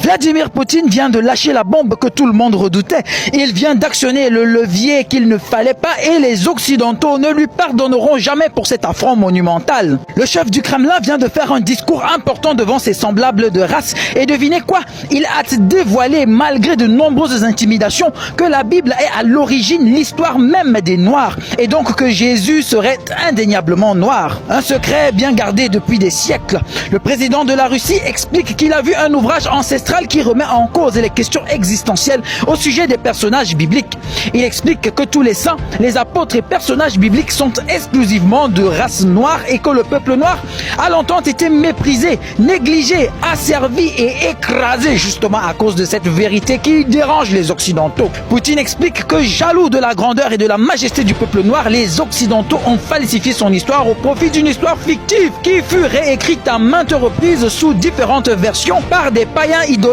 Vladimir Poutine vient de lâcher la bombe que tout le monde redoutait. Il vient d'actionner le levier qu'il ne fallait pas et les Occidentaux ne lui pardonneront jamais pour cet affront monumental. Le chef du Kremlin vient de faire un discours important devant ses semblables de race et devinez quoi? Il a dévoilé, malgré de nombreuses intimidations, que la Bible est à l'origine l'histoire même des Noirs et donc que Jésus serait indéniablement noir. Un secret bien gardé depuis des siècles. Le président de la Russie explique qu'il a vu un ouvrage ancestral qui remet en cause les questions existentielles au sujet des personnages bibliques. Il explique que tous les saints, les apôtres et personnages bibliques sont exclusivement de race noire et que le peuple noir a longtemps été méprisé, négligé, asservi et écrasé justement à cause de cette vérité qui dérange les Occidentaux. Poutine explique que jaloux de la grandeur et de la majesté du peuple noir, les Occidentaux ont falsifié son histoire au profit d'une histoire fictive qui fut réécrite à maintes reprises sous différentes versions par des païens idolâtres,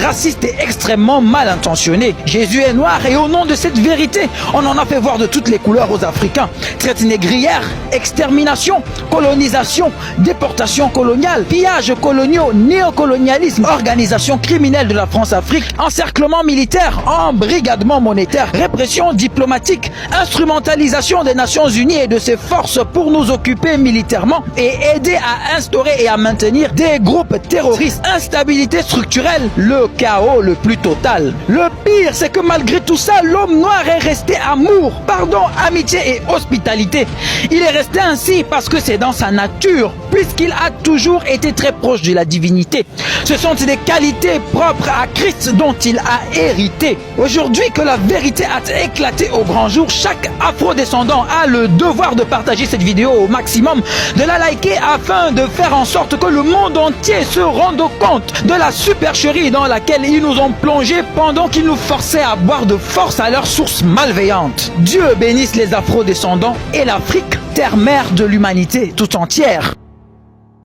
racistes et extrêmement mal intentionnés. Jésus est noir et au nom de cette vérité, on en a fait voir de toutes les couleurs aux Africains. Traite négrière, extermination, colonisation, déportation coloniale, pillages coloniaux, néocolonialisme, organisation criminelle de la France-Afrique, encerclement militaire, embrigadement monétaire, répression diplomatique, instrumentalisation des Nations Unies et de ses forces pour nous occuper militairement et aider à instaurer et à maintenir des groupes terroristes, instabilité structurelle, le chaos le plus total. Le pire, c'est que malgré tout ça, l'homme noir est resté amour, pardon, amitié et hospitalité. Il est resté ainsi parce que c'est dans sa nature, puisqu'il a toujours été très proche de la divinité. Ce sont des qualités propres à Christ dont il a hérité. Aujourd'hui que la vérité a éclaté au grand jour, chaque afro-descendant a le devoir de partager cette vidéo au maximum, de la liker afin de faire en sorte que le monde entier se rende compte de la supercherie dans laquelle ils nous ont plongés pendant qu'ils nous forçaient à boire de force à leur source malveillante. Dieu bénisse les afro-descendants et l'Afrique, terre-mère de l'humanité tout entière.